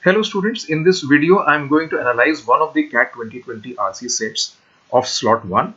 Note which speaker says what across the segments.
Speaker 1: Hello students, in this video I am going to analyze one of the CAT 2020 RC sets of slot 1.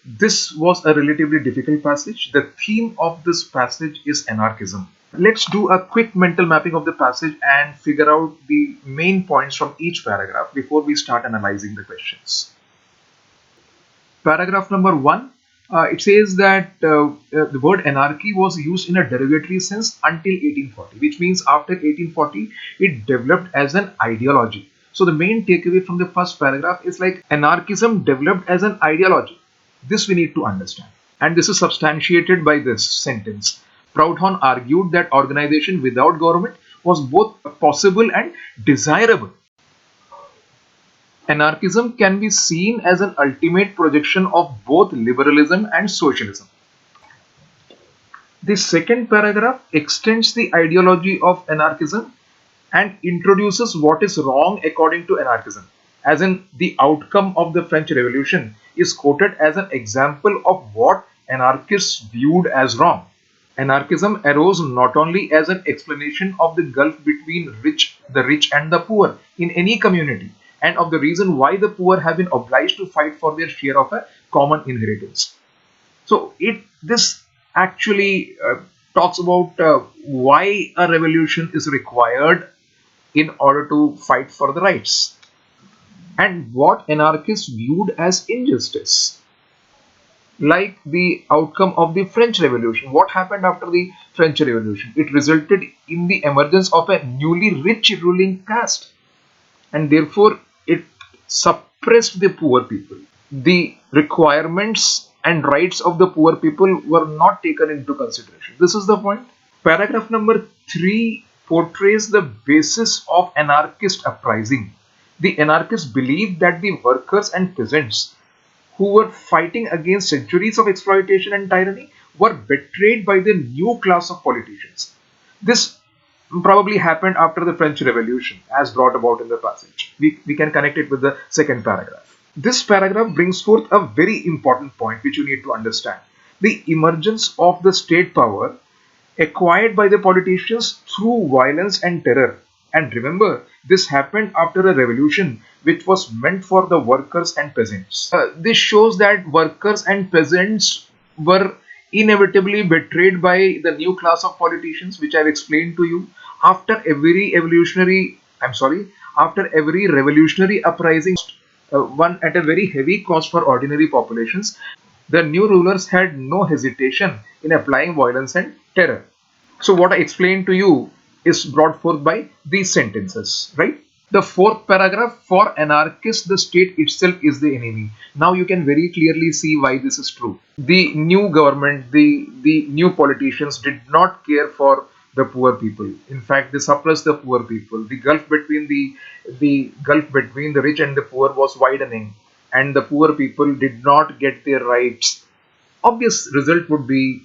Speaker 1: This was a relatively difficult passage. The theme of this passage is anarchism. Let's do a quick mental mapping of the passage and figure out the main points from each paragraph before we start analyzing the questions. Paragraph number 1, it says that the word anarchy was used in a derogatory sense until 1840, which means after 1840 it developed as an ideology. So the main takeaway from the first paragraph is like anarchism developed as an ideology. This we need to understand. And this is substantiated by this sentence. Proudhon argued that organization without government was both possible and desirable. Anarchism can be seen as an ultimate projection of both liberalism and socialism. The second paragraph extends the ideology of anarchism and introduces what is wrong according to anarchism, as in the outcome of the French Revolution is quoted as an example of what anarchists viewed as wrong. Anarchism arose not only as an explanation of the gulf between the rich and the poor in any community, and of the reason why the poor have been obliged to fight for their share of a common inheritance. So this actually talks about why a revolution is required in order to fight for the rights, and what anarchists viewed as injustice, like the outcome of the French Revolution. What happened after the French Revolution? It resulted in the emergence of a newly rich ruling caste, and therefore it suppressed the poor people. The requirements and rights of the poor people were not taken into consideration. This is the point. Paragraph number 3 portrays the basis of anarchist uprising. The anarchists believed that the workers and peasants who were fighting against centuries of exploitation and tyranny were betrayed by the new class of politicians. This probably happened after the French Revolution, as brought about in the passage. We can connect it with the second paragraph. This paragraph brings forth a very important point which you need to understand. The emergence of the state power acquired by the politicians through violence and terror. And remember, this happened after a revolution which was meant for the workers and peasants. This shows that workers and peasants were inevitably betrayed by the new class of politicians, which I've explained to you. After every revolutionary uprising, one at a very heavy cost for ordinary populations, the new rulers had no hesitation in applying violence and terror. So what I explained to you is brought forth by these sentences, right? The fourth paragraph, for anarchists, the state itself is the enemy. Now you can very clearly see why this is true. The new government, the new politicians did not care for the poor people. In fact, they suppressed the poor people. The gulf between the rich and the poor was widening, and the poor people did not get their rights. Obvious result would be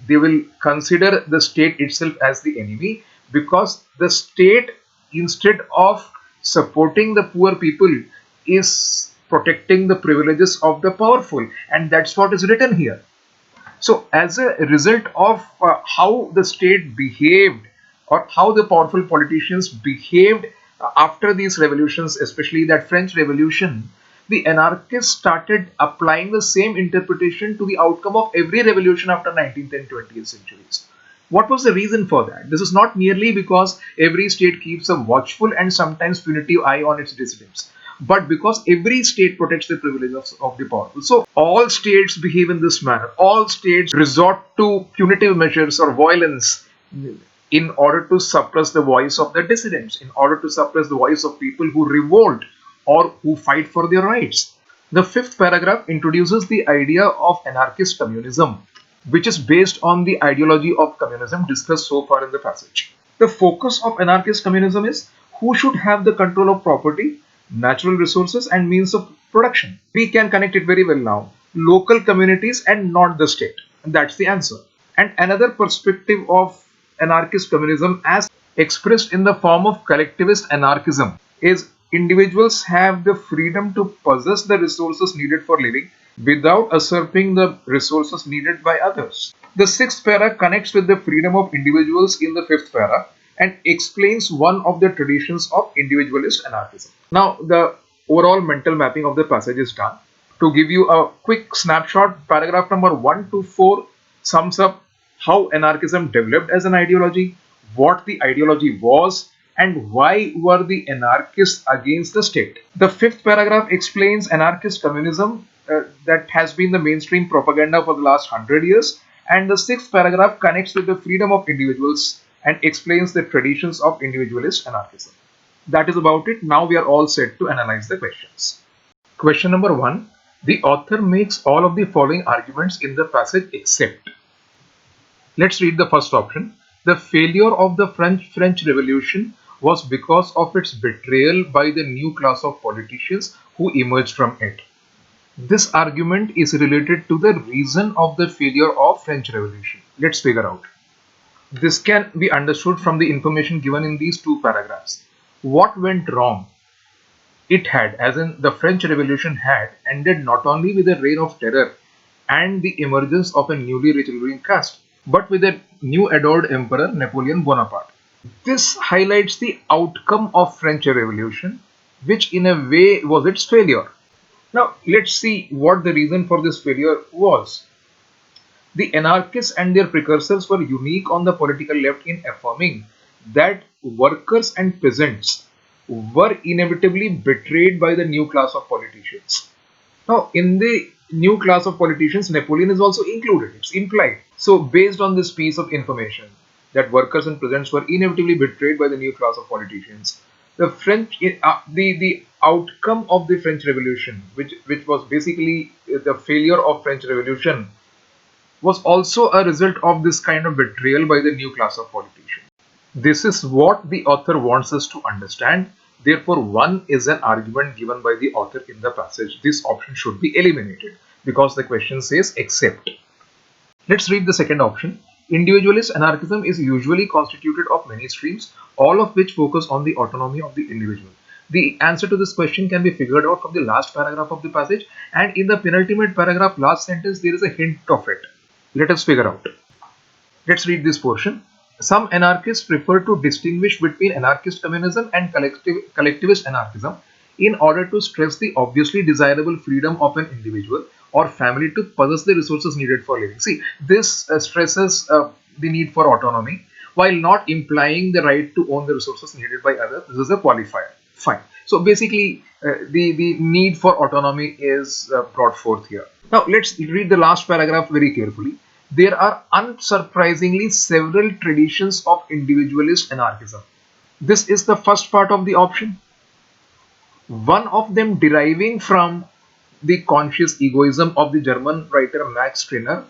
Speaker 1: they will consider the state itself as the enemy, because the state, instead of supporting the poor people, is protecting the privileges of the powerful, and that's what is written here. So as a result of how the state behaved, or how the powerful politicians behaved after these revolutions, especially that French Revolution, the anarchists started applying the same interpretation to the outcome of every revolution after 19th and 20th centuries. What was the reason for that? This is not merely because every state keeps a watchful and sometimes punitive eye on its dissidents, but because every state protects the privileges of the powerful. So all states behave in this manner. All states resort to punitive measures or violence in order to suppress the voice of the dissidents, in order to suppress the voice of people who revolt or who fight for their rights. The fifth paragraph introduces the idea of anarchist communism, which is based on the ideology of communism discussed so far in the passage. The focus of anarchist communism is who should have the control of property, natural resources, and means of production. We can connect it very well now. Local communities and not the state. And that's the answer. And another perspective of anarchist communism, as expressed in the form of collectivist anarchism, is individuals have the freedom to possess the resources needed for living without usurping the resources needed by others. The sixth para connects with the freedom of individuals in the fifth para, and explains one of the traditions of individualist anarchism. Now, the overall mental mapping of the passage is done. To give you a quick snapshot, paragraph number 1 to 4 sums up how anarchism developed as an ideology, what the ideology was, and why were the anarchists against the state. The fifth paragraph explains anarchist communism that has been the mainstream propaganda for the last 100 years, and the sixth paragraph connects with the freedom of individuals and explains the traditions of individualist anarchism. That is about it. Now we are all set to analyze the questions. Question number 1. The author makes all of the following arguments in the passage except. Let's read the first option. The failure of the French Revolution was because of its betrayal by the new class of politicians who emerged from it. This argument is related to the reason of the failure of French Revolution. Let's figure out. This can be understood from the information given in these two paragraphs. What went wrong? It had, as in the French Revolution had, ended not only with a reign of terror and the emergence of a newly rich ruling caste, but with a new adored emperor Napoleon Bonaparte. This highlights the outcome of French Revolution, which in a way was its failure. Now let's see what the reason for this failure was. The anarchists and their precursors were unique on the political left in affirming that workers and peasants were inevitably betrayed by the new class of politicians. Now, in the new class of politicians, Napoleon is also included, it's implied. So, based on this piece of information that workers and peasants were inevitably betrayed by the new class of politicians, the outcome of the French Revolution, which was basically the failure of French Revolution, was also a result of this kind of betrayal by the new class of politicians. This is what the author wants us to understand. Therefore, 1 is an argument given by the author in the passage. This option should be eliminated because the question says except. Let's read the second option. Individualist anarchism is usually constituted of many streams, all of which focus on the autonomy of the individual. The answer to this question can be figured out from the last paragraph of the passage, and in the penultimate paragraph, last sentence, there is a hint of it. Let us figure out. Let's read this portion. Some anarchists prefer to distinguish between anarchist communism and collectivist anarchism in order to stress the obviously desirable freedom of an individual or family to possess the resources needed for living. See, this stresses the need for autonomy while not implying the right to own the resources needed by others. This is a qualifier. Fine. So basically, the need for autonomy is brought forth here. Now let's read the last paragraph very carefully. There are unsurprisingly several traditions of individualist anarchism. This is the first part of the option. One of them deriving from the conscious egoism of the German writer Max Stirner,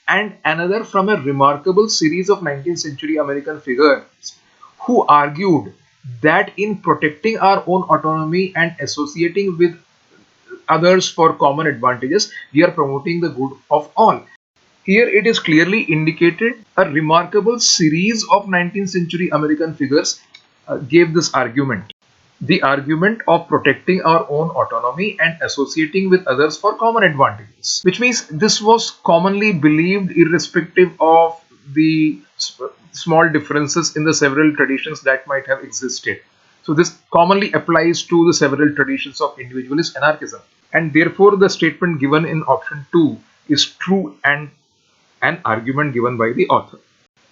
Speaker 1: and another from a remarkable series of 19th century American figures who argued that in protecting our own autonomy and associating with others for common advantages, we are promoting the good of all. Here it is clearly indicated a remarkable series of 19th century American figures gave this argument. The argument of protecting our own autonomy and associating with others for common advantages, which means this was commonly believed irrespective of the small differences in the several traditions that might have existed. So this commonly applies to the several traditions of individualist anarchism, and therefore the statement given in option 2 is true and an argument given by the author.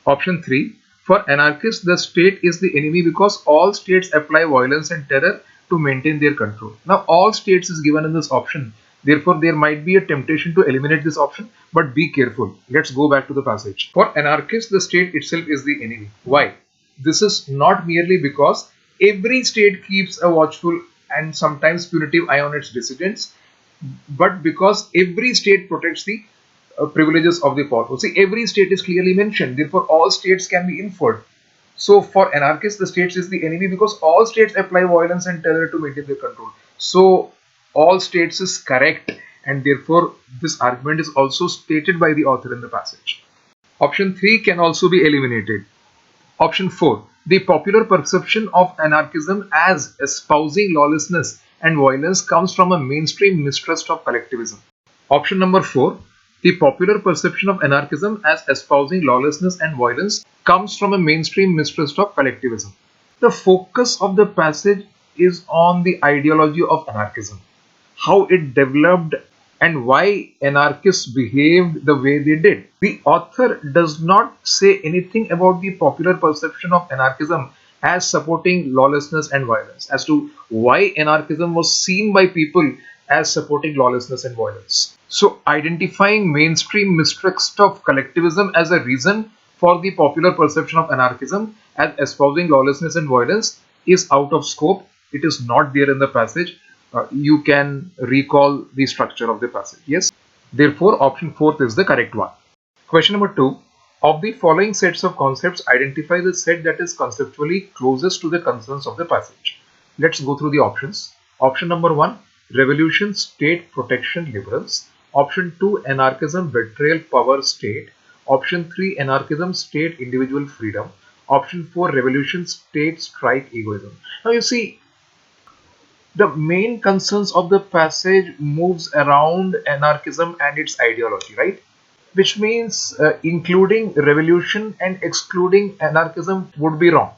Speaker 1: Option 3. For anarchists, the state is the enemy because all states apply violence and terror to maintain their control. Now all states is given in this option. Therefore, there might be a temptation to eliminate this option, but be careful. Let's go back to the passage. For anarchists, the state itself is the enemy. Why? This is not merely because every state keeps a watchful and sometimes punitive eye on its dissidents, but because every state protects the privileges of the powerful. See, every state is clearly mentioned, therefore all states can be inferred. So for anarchists, the state is the enemy because all states apply violence and terror to maintain their control. So all states is correct, and therefore this argument is also stated by the author in the passage. Option 3 can also be eliminated. Option 4. The popular perception of anarchism as espousing lawlessness and violence comes from a mainstream mistrust of collectivism. Option number 4. The popular perception of anarchism as espousing lawlessness and violence comes from a mainstream mistrust of collectivism. The focus of the passage is on the ideology of anarchism, how it developed, and why anarchists behaved the way they did. The author does not say anything about the popular perception of anarchism as supporting lawlessness and violence, as to why anarchism was seen by people as supporting lawlessness and violence. So, identifying mainstream mistrust of collectivism as a reason for the popular perception of anarchism as espousing lawlessness and violence is out of scope. It is not there in the passage. You can recall the structure of the passage. Yes. Therefore, option fourth is the correct one. Question number 2. Of the following sets of concepts, identify the set that is conceptually closest to the concerns of the passage. Let's go through the options. Option number 1, revolution, state, protection, liberals. Option 2, anarchism, betrayal, power, state. Option 3, anarchism, state, individual freedom. Option 4, revolution, state, strike, egoism. Now you see, the main concerns of the passage moves around anarchism and its ideology, right? Which means including revolution and excluding anarchism would be wrong.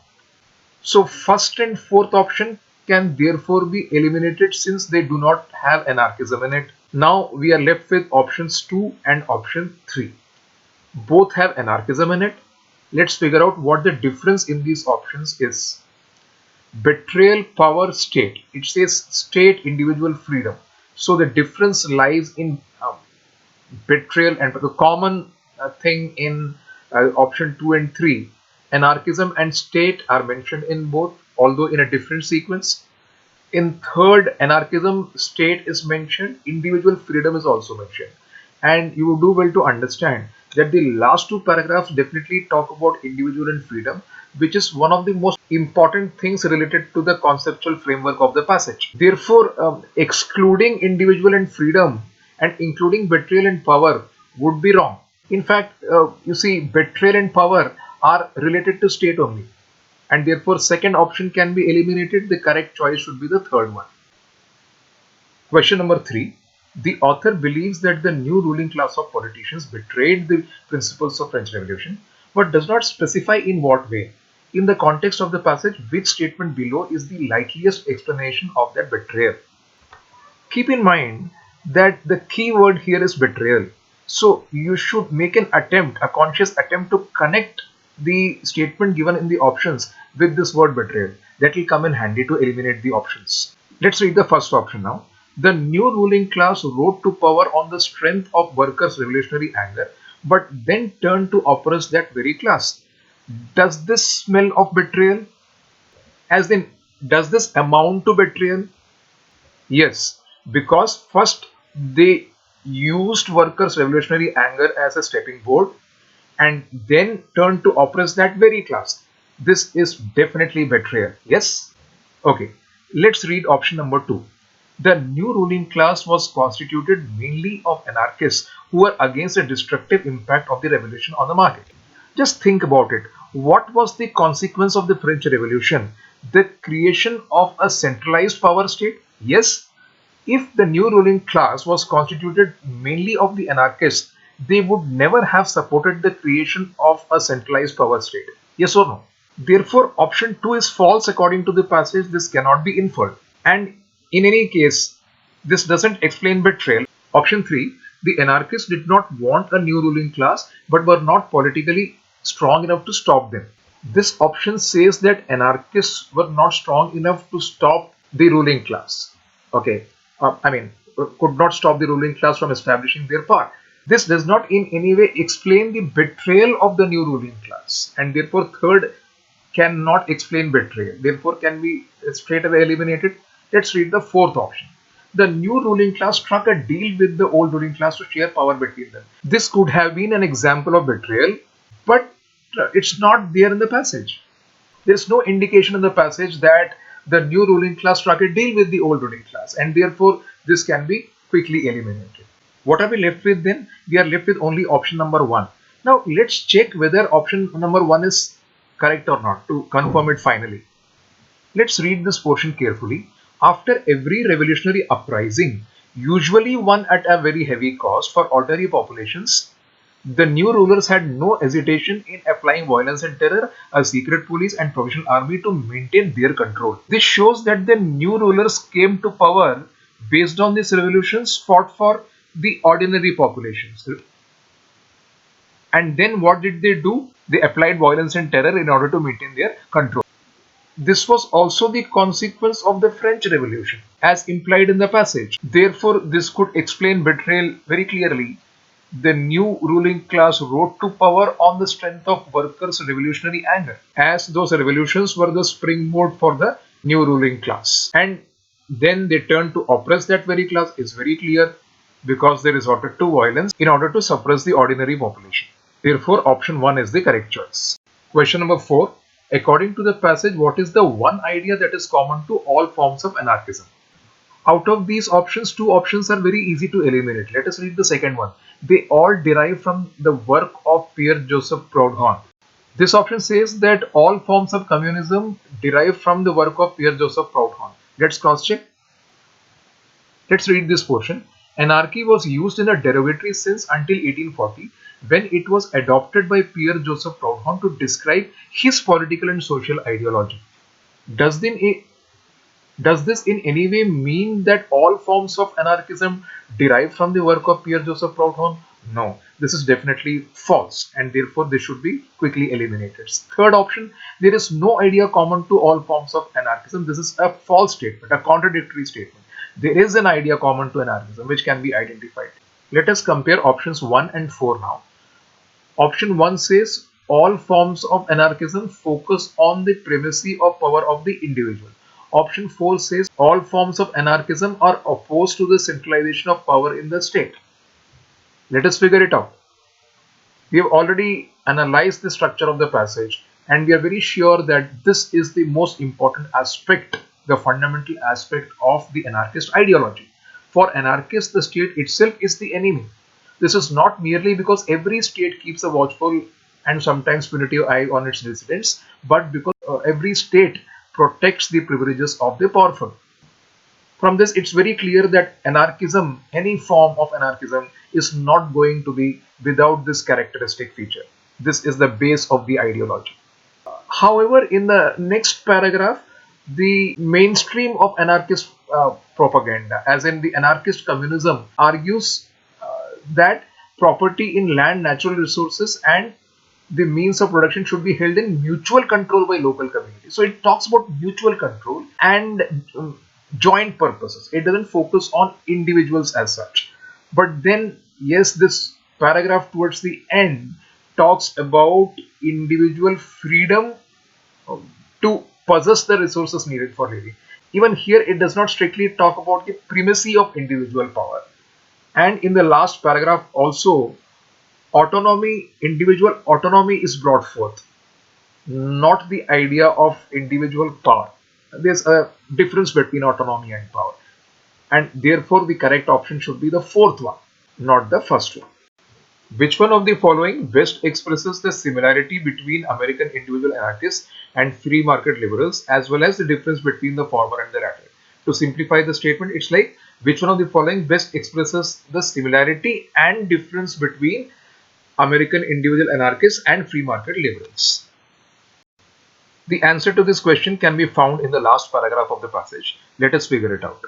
Speaker 1: So first and fourth option can therefore be eliminated since they do not have anarchism in it. Now we are left with options 2 and option 3. Both have anarchism in it. Let's figure out what the difference in these options is. Betrayal, power, state. It says state, individual freedom. So the difference lies in betrayal, and the common thing in option 2 and 3, anarchism and state are mentioned in both, although in a different sequence. In third, anarchism, state is mentioned, individual freedom is also mentioned. And you do well to understand that the last two paragraphs definitely talk about individual and freedom, which is one of the most important things related to the conceptual framework of the passage. Therefore, excluding individual and freedom and including betrayal and power would be wrong. In fact, you see, betrayal and power are related to state only, and therefore second option can be eliminated. The correct choice should be the third one. Question number 3. The author believes that the new ruling class of politicians betrayed the principles of French Revolution, but does not specify in what way. In the context of the passage, which statement below is the likeliest explanation of that betrayal? Keep in mind that the key word here is betrayal. So you should make an attempt, a conscious attempt to connect the statement given in the options with this word betrayal. That will come in handy to eliminate the options. Let's read the first option now. The new ruling class rose to power on the strength of workers' revolutionary anger, but then turned to oppress that very class. Does this smell of betrayal? As in, does this amount to betrayal? Yes, because first they used workers' revolutionary anger as a stepping board and then turned to oppress that very class. This is definitely betrayal. Yes? Okay, let's read option number 2. The new ruling class was constituted mainly of anarchists who were against the destructive impact of the revolution on the market. Just think about it. What was the consequence of the French Revolution? The creation of a centralized power state? Yes. If the new ruling class was constituted mainly of the anarchists, they would never have supported the creation of a centralized power state. Yes or no? Therefore, option 2 is false according to the passage. This cannot be inferred. And in any case, this doesn't explain betrayal. Option 3, the anarchists did not want a new ruling class but were not politically strong enough to stop them. This option says that anarchists were not strong enough to stop the ruling class. Okay, could not stop the ruling class from establishing their power. This does not in any way explain the betrayal of the new ruling class, and therefore third cannot explain betrayal. Therefore can be straight away eliminated. Let's read the fourth option. The new ruling class struck a deal with the old ruling class to share power between them. This could have been an example of betrayal, but it's not there in the passage. There is no indication in the passage that the new ruling class struck a deal with the old ruling class, and therefore this can be quickly eliminated. What are we left with then? We are left with only option number 1. Now let's check whether option number 1 is correct or not to confirm it finally. Let's read this portion carefully. After every revolutionary uprising, usually one at a very heavy cost for ordinary populations. The new rulers had no hesitation in applying violence and terror, a secret police and professional army to maintain their control. This shows that the new rulers came to power based on these revolutions fought for the ordinary populations. And then what did they do? They applied violence and terror in order to maintain their control. This was also the consequence of the French Revolution, as implied in the passage. Therefore, this could explain betrayal very clearly. The new ruling class rose to power on the strength of workers' revolutionary anger, as those revolutions were the springboard for the new ruling class. And then they turned to oppress that very class is very clear, because they resorted to violence in order to suppress the ordinary population. Therefore, option 1 is the correct choice. Question number 4. According to the passage, what is the one idea that is common to all forms of anarchism? Out of these options, two options are very easy to eliminate. Let us read the second one. They all derive from the work of Pierre-Joseph Proudhon. This option says that all forms of communism derive from the work of Pierre-Joseph Proudhon. Let's cross-check. Let's read this portion. Anarchy was used in a derogatory sense until 1840, when it was adopted by Pierre-Joseph Proudhon to describe his political and social ideology. Does this in any way mean that all forms of anarchism derive from the work of Pierre-Joseph Proudhon? No, this is definitely false, and therefore this should be quickly eliminated. Third option, there is no idea common to all forms of anarchism. This is a false statement, a contradictory statement. There is an idea common to anarchism which can be identified. Let us compare options 1 and 4 now. Option 1 says all forms of anarchism focus on the primacy of power of the individual. Option 4 says all forms of anarchism are opposed to the centralization of power in the state. Let us figure it out. We have already analyzed the structure of the passage, and we are very sure that this is the most important aspect, the fundamental aspect of the anarchist ideology. For anarchists, the state itself is the enemy. This is not merely because every state keeps a watchful and sometimes punitive eye on its residents, but because every state protects the privileges of the powerful. From this, it's very clear that anarchism, any form of anarchism, is not going to be without this characteristic feature. This is the base of the ideology. However, in the next paragraph, the mainstream of anarchist propaganda, as in the anarchist communism, argues that property in land, natural resources, and the means of production should be held in mutual control by local communities. So it talks about mutual control and joint purposes. It doesn't focus on individuals as such. But then, yes, this paragraph towards the end talks about individual freedom to possess the resources needed for living. Even here, it does not strictly talk about the primacy of individual power. And in the last paragraph also, autonomy, individual autonomy is brought forth, not the idea of individual power. There's a difference between autonomy and power, and therefore the correct option should be the fourth one, not the first one. Which one of the following best expresses the similarity between American individual anarchists and free market liberals, as well as the difference between the former and the latter? To simplify the statement, it's like which one of the following best expresses the similarity and difference between American individual anarchists and free market liberals? The answer to this question can be found in the last paragraph of the passage. Let us figure it out.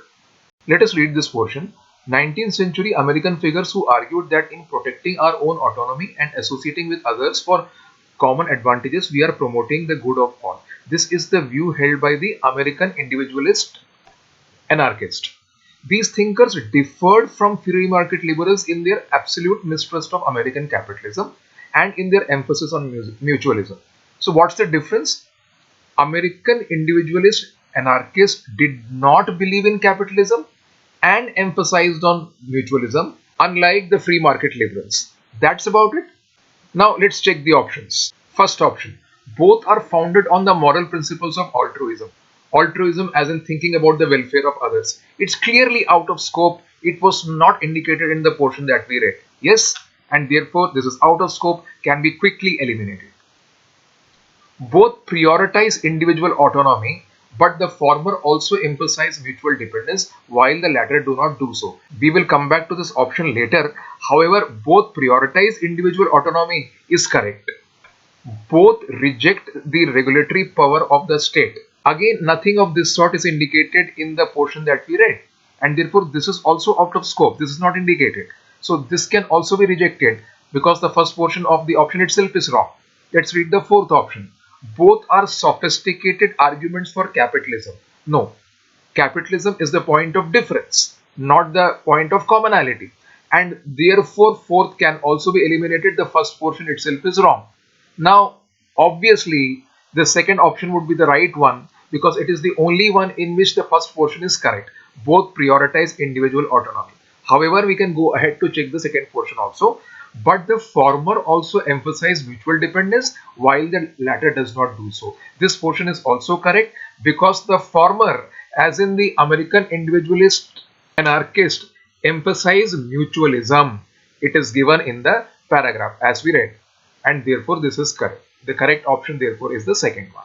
Speaker 1: Let us read this portion. 19th century American figures who argued that in protecting our own autonomy and associating with others for common advantages, we are promoting the good of all. This is the view held by the American individualist anarchist. These thinkers differed from free market liberals in their absolute mistrust of American capitalism and in their emphasis on mutualism. So what's the difference? American individualist anarchists did not believe in capitalism and emphasized on mutualism, unlike the free market liberals. That's about it. Now let's check the options. First option, both are founded on the moral principles of altruism. Altruism as in thinking about the welfare of others. It's clearly out of scope. It was not indicated in the portion that we read. Yes, and therefore this is out of scope, can be quickly eliminated. Both prioritize individual autonomy but the former also emphasize mutual dependence while the latter do not do so. We will come back to this option later. However, both prioritize individual autonomy is correct. Both reject the regulatory power of the state. Again, nothing of this sort is indicated in the portion that we read, and therefore this is also out of scope. This is not indicated. So this can also be rejected because the first portion of the option itself is wrong. Let's read the fourth option. Both are sophisticated arguments for capitalism. No, capitalism is the point of difference, not the point of commonality. And therefore, fourth can also be eliminated. The first portion itself is wrong. Now, obviously, the second option would be the right one because it is the only one in which the first portion is correct. Both prioritize individual autonomy. However, we can go ahead to check the second portion also. But the former also emphasize mutual dependence while the latter does not do so. This portion is also correct because the former, as in the American individualist anarchist, emphasize mutualism. It is given in the paragraph as we read, and therefore this is correct. The correct option therefore is the second one.